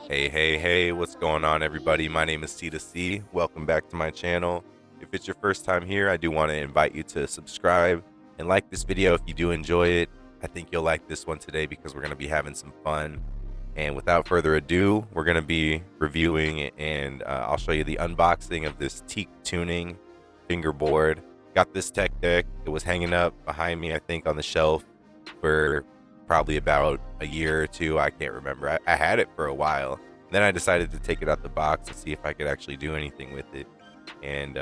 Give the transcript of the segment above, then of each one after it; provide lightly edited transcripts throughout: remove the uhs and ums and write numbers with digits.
Hey, what's going on, everybody? My name is Ceda. Welcome back to my channel. If it's your first time here, I do want to invite you to subscribe and like this video if you do enjoy it. I think you'll like this one today because we're going to be having some fun. And without further ado, we're going to be reviewing and I'll show you the unboxing of this teak tuning fingerboard. Got this tech deck. It was hanging up behind me, I think, on the shelf for probably about a year or two. I can't remember. I had it for a while. Then I decided to take it out the box to see if I could actually do anything with it, and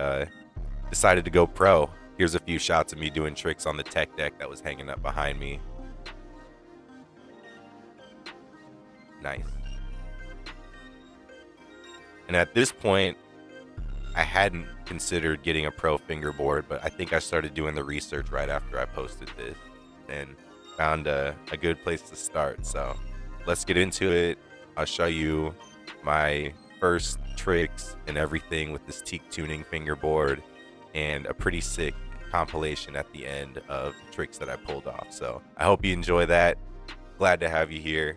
decided to go pro. Here's a few shots of me doing tricks on the tech deck that was hanging up behind me. Nice. And at this point, I hadn't considered getting a pro fingerboard, but I think I started doing the research right after I posted this and found a good place to start. So let's get into it. I'll show you my first tricks and everything with this teak tuning fingerboard, and a pretty sick compilation at the end of tricks that I pulled off. So I hope you enjoy that. Glad to have you here.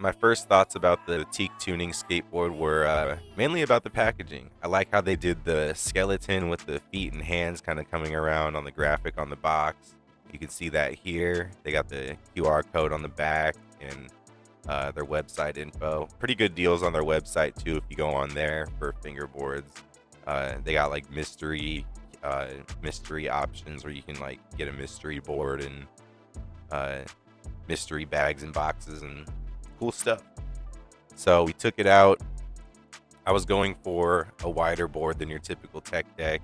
My first thoughts about the teak tuning skateboard were mainly about the packaging. I like how they did the skeleton with the feet and hands kind of coming around on the graphic on the box. You can see that here. They got the QR code on the back and their website info. Pretty good deals on their website too if you go on there for fingerboards. They got like mystery options where you can like get a mystery board and mystery bags and boxes and cool stuff. So we took it out. I was going for a wider board than your typical tech deck.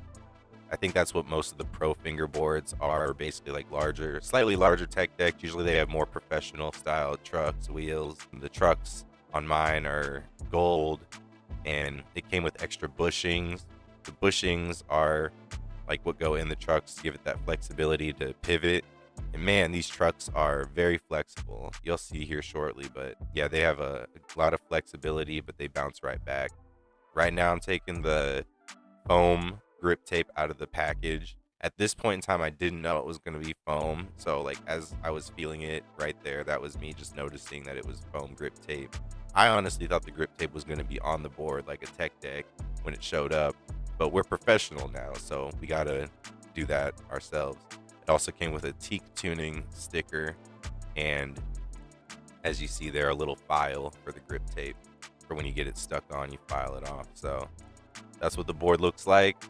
I think that's what most of the pro fingerboards are, basically like larger, slightly larger tech decks. Usually they have more professional style trucks, wheels. The trucks on mine are gold, and it came with extra bushings. The bushings are like what go in the trucks to give it that flexibility to pivot. And man, these trucks are very flexible. You'll see here shortly, but yeah, they have a lot of flexibility, but they bounce right back. Right now I'm taking the foam grip tape out of the package. At this point in time, I didn't know it was going to be foam. So like as I was feeling it right there, that was me just noticing that it was foam grip tape. I honestly thought the grip tape was going to be on the board like a tech deck when it showed up, but we're professional now, so we got to do that ourselves. It also came with a teak tuning sticker, and as you see there, a little file for the grip tape. For when you get it stuck on, you file it off. So that's what the board looks like.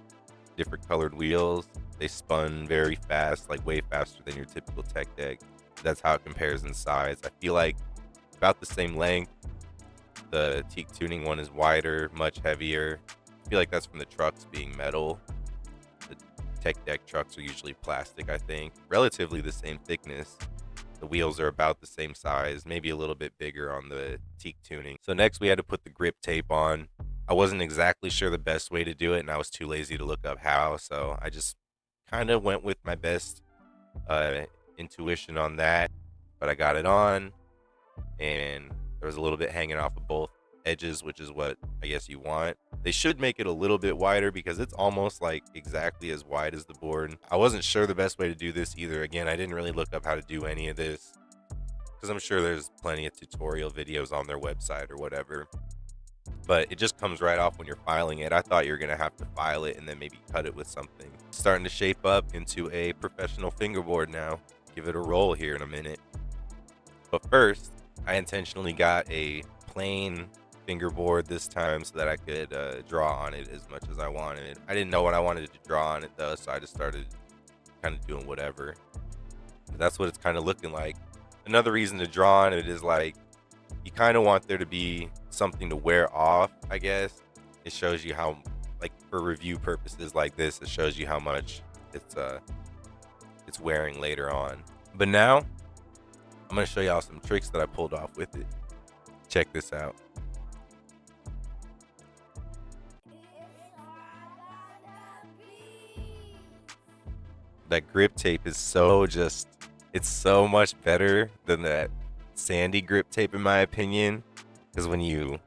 Different colored wheels. They spun very fast, like way faster than your typical tech deck. That's how it compares in size. I feel like about the same length. The teak tuning one is wider, much heavier. I feel like that's from the trucks being metal. Tech deck trucks are usually plastic, I think. Relatively the same thickness. The wheels are about the same size, maybe a little bit bigger on the teak tuning. So next we had to put the grip tape on. I wasn't exactly sure the best way to do it, and I was too lazy to look up how, so I just kind of went with my best intuition on that. But I got it on, and there was a little bit hanging off of both edges, which is what I guess you want. They should make it a little bit wider because it's almost like exactly as wide as the board. I wasn't sure the best way to do this either. Again, I didn't really look up how to do any of this because I'm sure there's plenty of tutorial videos on their website or whatever, but it just comes right off when you're filing it. I thought you were gonna have to file it and then maybe cut it with something. Starting to shape up into a professional fingerboard now. Give it a roll here in a minute. But first, I intentionally got a plain fingerboard this time so that I could draw on it as much as I wanted. I didn't know what I wanted to draw on it though, so I just started kind of doing whatever. But that's what it's kind of looking like. Another reason to draw on it is like you kind of want there to be something to wear off, I guess. It shows you how, like for review purposes like this, it shows you how much it's wearing later on. But now I'm gonna show y'all some tricks that I pulled off with it. Check this out. That grip tape is it's so much better than that sandy grip tape in my opinion, because when you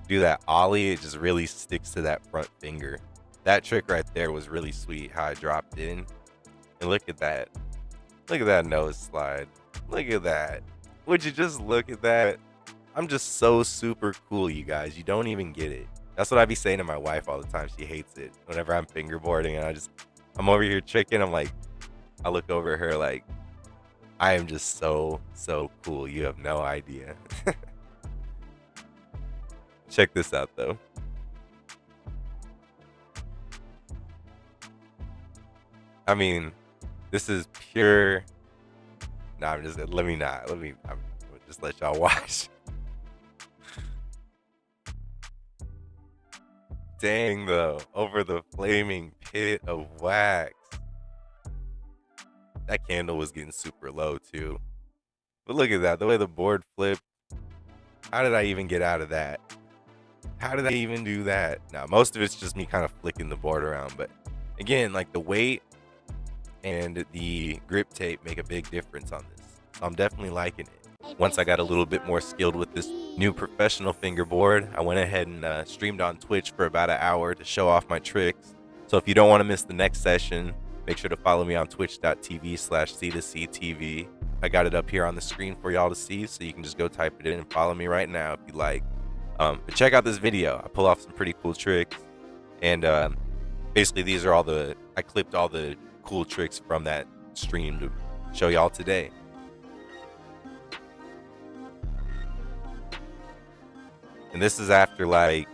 do that ollie, it just really sticks to that front finger. That trick right there was really sweet, how I dropped in. And look at that. Look at that nose slide. Look at that. Would you just look at that? I'm just so super cool, you guys. You don't even get it. That's what I be saying to my wife all the time. She hates it. Whenever I'm fingerboarding and I'm over here tricking, I'm like, I look over at her like, I am just so cool. You have no idea. Check this out though. I mean, this is pure. Nah, I'm just let me not. I'm gonna just let y'all watch. Dang though, over the flaming pit of wax. That candle was getting super low too. But look at that, the way the board flipped. How did I even get out of that? How did I even do that? Now, most of it's just me kind of flicking the board around, but again, like the weight and the grip tape make a big difference on this. So I'm definitely liking it. Once I got a little bit more skilled with this new professional fingerboard, I went ahead and streamed on Twitch for about an hour to show off my tricks. So if you don't want to miss the next session, make sure to follow me on twitch.tv/CedaCTV. I got it up here on the screen for y'all to see, so you can just go type it in and follow me right now if you like. But check out this video. I pull off some pretty cool tricks, and basically these are I clipped all the cool tricks from that stream to show y'all today. And this is after like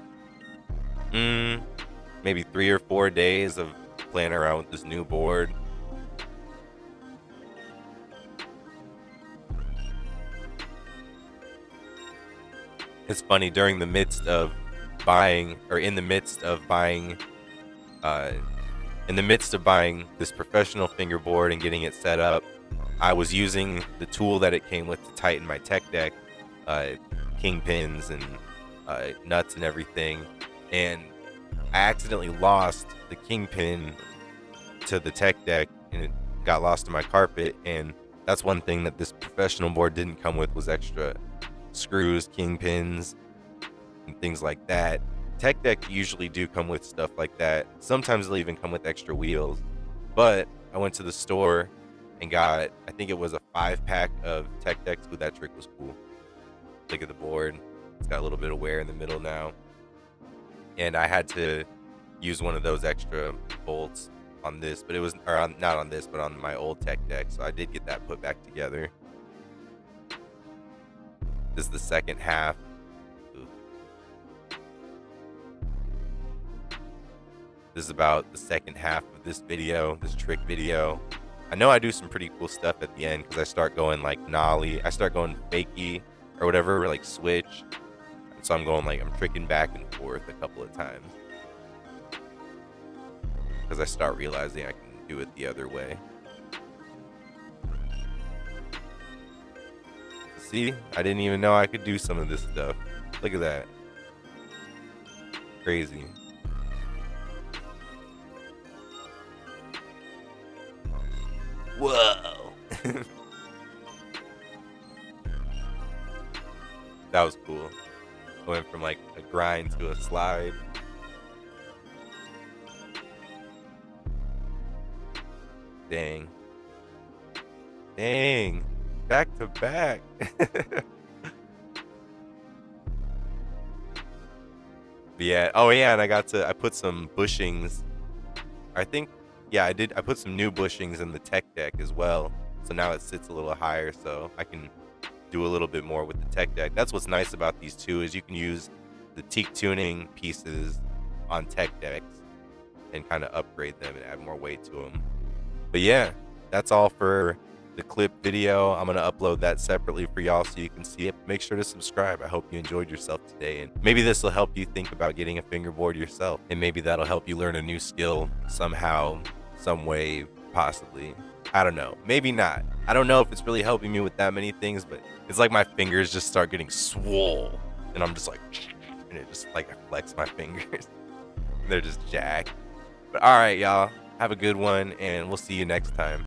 maybe 3 or 4 days of playing around with this new board. It's funny, in the midst of buying this professional fingerboard and getting it set up, I was using the tool that it came with to tighten my tech deck, kingpins and nuts and everything, and I accidentally lost the kingpin to the tech deck and it got lost in my carpet. And that's one thing that this professional board didn't come with, was extra screws, kingpins, and things like that. Tech deck usually do come with stuff like that. Sometimes they'll even come with extra wheels. But I went to the store and got, I think it was a 5-pack of tech decks. Ooh, that trick was cool. Look at the board. It's got a little bit of wear in the middle now. And I had to use one of those extra bolts on this, but it was, not on this, but on my old tech deck. So I did get that put back together. This is the second half. Ooh. This is about the second half of this video, this trick video. I know I do some pretty cool stuff at the end because I start going like nollie. I start going fakie or whatever, or like switch. So I'm going like, I'm tricking back and forth a couple of times because I start realizing I can do it the other way. See, I didn't even know I could do some of this stuff. Look at that. Crazy. Whoa. That was cool. Going from like a grind to a slide. Dang. Dang. Back to back. Yeah. Oh yeah, and I put some bushings. I think, yeah, I did. I put some new bushings in the tech deck as well. So now it sits a little higher, so I can do a little bit more with the tech deck. That's what's nice about these two, is you can use the teak tuning pieces on tech decks and kind of upgrade them and add more weight to them. But yeah, that's all for the clip video. I'm going to upload that separately for y'all so you can see it. Make sure to subscribe. I hope you enjoyed yourself today, and maybe this will help you think about getting a fingerboard yourself, and maybe that'll help you learn a new skill somehow, some way, possibly. I don't know, maybe not. I don't know if it's really helping me with that many things, but it's like my fingers just start getting swole and I'm just like, and it just like, I flex my fingers. They're just jacked. But all right, y'all, have a good one, and we'll see you next time.